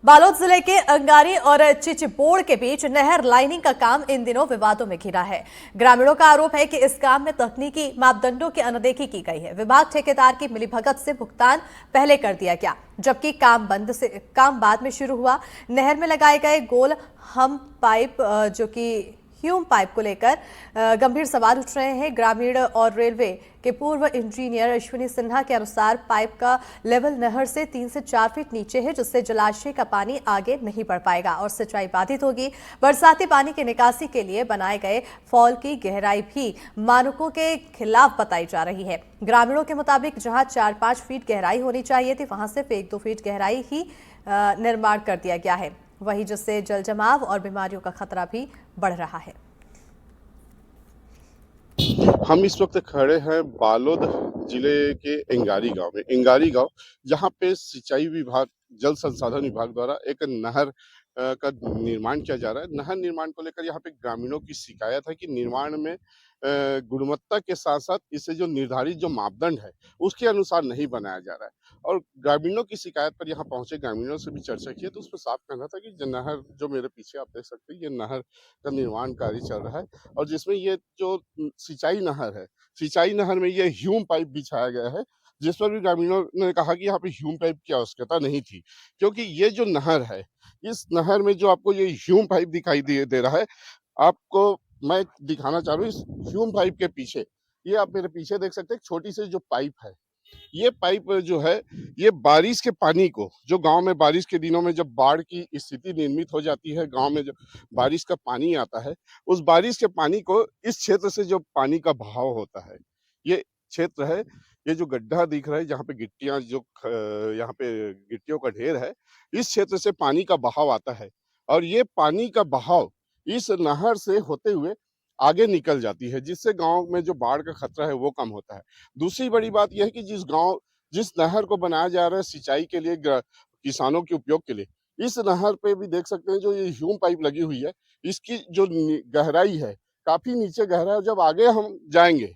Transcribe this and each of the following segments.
बालोद जिले के अंगारी और चिचबोड़ के बीच नहर लाइनिंग का काम इन दिनों विवादों में घिरा है। ग्रामीणों का आरोप है कि इस काम में तकनीकी मापदंडों की अनदेखी की गई है। विभाग ठेकेदार की मिलीभगत से भुगतान पहले कर दिया गया, जबकि काम बाद में शुरू हुआ। नहर में लगाए गए गोल हम पाइप जो कि ह्यूम पाइप को लेकर गंभीर सवाल उठ रहे हैं। ग्रामीण और रेलवे के पूर्व इंजीनियर अश्विनी सिन्हा के अनुसार पाइप का लेवल नहर से 3 से 4 फीट नीचे है, जिससे जलाशय का पानी आगे नहीं बढ़ पाएगा और सिंचाई बाधित होगी। बरसाती पानी की निकासी के लिए बनाए गए फॉल की गहराई भी मानकों के खिलाफ बताई जा रही है। ग्रामीणों के मुताबिक जहां 4-5 फीट गहराई होनी चाहिए थी, वहां सिर्फ 1-2 फीट गहराई ही निर्माण कर दिया गया है, वहीं जिससे जल जमाव और बीमारियों का खतरा भी बढ़ रहा है। हम इस वक्त खड़े हैं बालोद जिले के एंगारी गांव में। एंगारी गांव जहां पे सिंचाई विभाग, जल संसाधन विभाग द्वारा एक नहर का निर्माण किया जा रहा है। नहर निर्माण को लेकर यहाँ पे ग्रामीणों की शिकायत है कि निर्माण में गुणवत्ता के साथ साथ इसे जो निर्धारित जो मापदंड है उसके अनुसार नहीं बनाया जा रहा है। और ग्रामीणों की शिकायत पर यहाँ पहुंचे ग्रामीणों से भी चर्चा की तो उस पर साफ कहना था कि नहर जो मेरे पीछे आप देख सकते हैं, ये नहर का निर्माण कार्य चल रहा है और जिसमें ये जो सिंचाई नहर है, सिंचाई नहर में ये ह्यूम पाइप बिछाया गया है, जिस पर भी ग्रामीणों ने कहा कि यहाँ पे ह्यूम पाइप की आवश्यकता नहीं थी, क्योंकि ये जो नहर है, इस नहर में जो आपको ये ह्यूम पाइप दिखाई दे रहा है, आपको मैं दिखाना चाह रहा हूँ। इस ह्यूम पाइप के पीछे, ये आप मेरे पीछे देख सकते हैं, छोटी सी जो पाइप है, ये पाइप जो है ये बारिश के पानी को, जो गांव में बारिश के दिनों में जब बाढ़ की स्थिति निर्मित हो जाती है, गांव में जब बारिश का पानी आता है, उस बारिश के पानी को इस क्षेत्र से जो पानी का बहाव होता है, ये क्षेत्र है, ये जो गड्ढा दिख रहा है जहाँ पे गिट्टियां, जो यहाँ पे गिट्टियों का ढेर है, इस क्षेत्र से पानी का बहाव आता है और ये पानी का बहाव इस नहर से होते हुए आगे निकल जाती है, जिससे गांव में जो बाढ़ का खतरा है वो कम होता है। दूसरी बड़ी बात यह है कि जिस नहर को बनाया जा रहा है सिंचाई के लिए, किसानों के उपयोग के लिए, इस नहर पे भी देख सकते हैं जो ये ह्यूम पाइप लगी हुई है, इसकी जो गहराई है काफी नीचे गहरा है। जब आगे हम जाएंगे,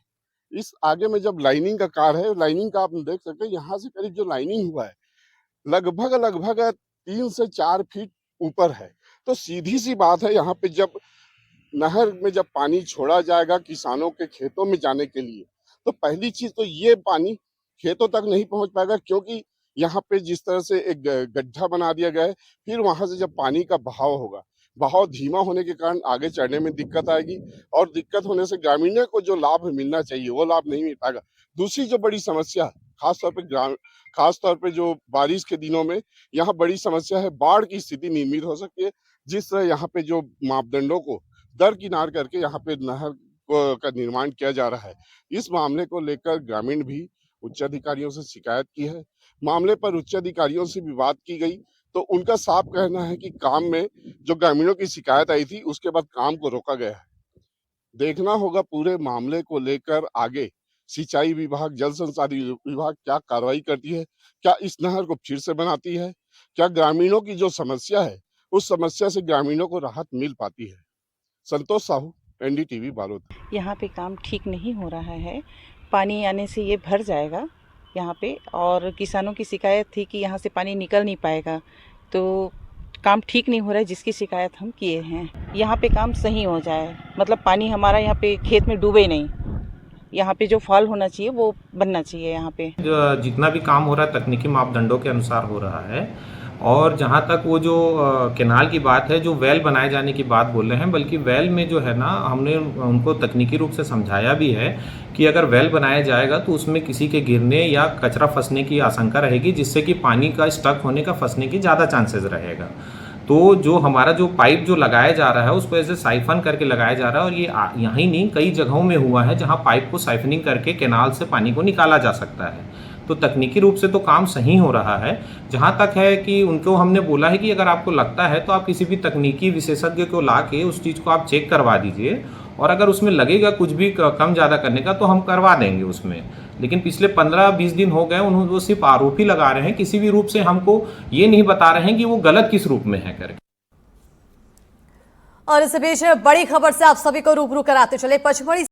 इस आगे में जब लाइनिंग का कार्य है, लाइनिंग का आप देख सकते हैं, यहाँ से करीब जो लाइनिंग हुआ है लगभग 3 से 4 फीट ऊपर है। तो सीधी सी बात है, यहाँ पे जब नहर में जब पानी छोड़ा जाएगा किसानों के खेतों में जाने के लिए, तो पहली चीज तो ये पानी खेतों तक नहीं पहुंच पाएगा, क्योंकि यहाँ पे जिस तरह से एक गड्ढा बना दिया गया है, फिर वहां से जब पानी का बहाव होगा, बहाव धीमा होने के कारण आगे चढ़ने में दिक्कत आएगी और दिक्कत होने से ग्रामीणों को जो लाभ मिलना चाहिए वो लाभ नहीं मिल पाएगा। दूसरी जो बड़ी समस्या है, खासतौर पे जो बारिश के दिनों में यहाँ बड़ी समस्या है, बाढ़ की स्थिति निर्मित हो सकती है। जिस तरह यहाँ पे जो मापदंडों को दरकिनार करके यहाँ पे नहर का निर्माण किया जा रहा है, इस मामले को लेकर ग्रामीण भी उच्च अधिकारियों से शिकायत की है। मामले पर उच्च अधिकारियों से भी बात की गई तो उनका साफ कहना है कि काम में जो ग्रामीणों की शिकायत आई थी उसके बाद काम को रोका गया है। देखना होगा पूरे मामले को लेकर आगे सिंचाई विभाग, जल संसाधन विभाग क्या कार्रवाई करती है, क्या इस नहर को फिर से बनाती है, क्या ग्रामीणों की जो समस्या है उस समस्या से ग्रामीणों को राहत मिल पाती है। संतोष साहू, एनडीटीवी बालोद। यहाँ पे काम ठीक नहीं हो रहा है, पानी आने से ये भर जाएगा यहाँ पे, और किसानों की शिकायत थी कि यहाँ से पानी निकल नहीं पाएगा, तो काम ठीक नहीं हो रहा है, जिसकी शिकायत हम किए हैं। यहाँ पे काम सही हो जाए, मतलब पानी हमारा यहाँ पे खेत में डूबे नहीं, यहाँ पे जो फॉल होना चाहिए वो बनना चाहिए। यहाँ पे जितना भी काम हो रहा है तकनीकी मापदंडों के अनुसार हो रहा है। और जहाँ तक वो जो केनाल की बात है, जो वेल बनाए जाने की बात बोल रहे हैं, बल्कि वेल में जो है ना, हमने उनको तकनीकी रूप से समझाया भी है कि अगर वेल बनाया जाएगा तो उसमें किसी के गिरने या कचरा फंसने की आशंका रहेगी, जिससे कि पानी का स्टक होने का, फंसने की ज़्यादा चांसेस रहेगा। तो जो हमारा जो पाइप जो लगाया जा रहा है उसको ऐसे साइफन करके लगाया जा रहा है, और ये यहाँ ही नहीं कई जगहों में हुआ है जहाँ पाइप को साइफनिंग करके केनाल से पानी को निकाला जा सकता है। तो तकनीकी रूप से तो काम सही हो रहा है। जहाँ तक है कि उनको हमने बोला है कि अगर आपको लगता है तो आप किसी भी तकनीकी विशेषज्ञ को ला के उस चीज़ को आप चेक करवा दीजिए, और अगर उसमें लगेगा कुछ भी कम ज़्यादा करने का तो हम करवा देंगे उसमें। लेकिन पिछले 15-20 दिन हो गए उन्होंने, वो सिर्फ आरोप ही लगा रहे हैं, किसी भी रूप से हमको ये नहीं बता रहे हैं कि वो गलत किस रूप में है करके। और इस बीच बड़ी खबर से आप सभी को रूबरू कराते चले। पचमढ़ी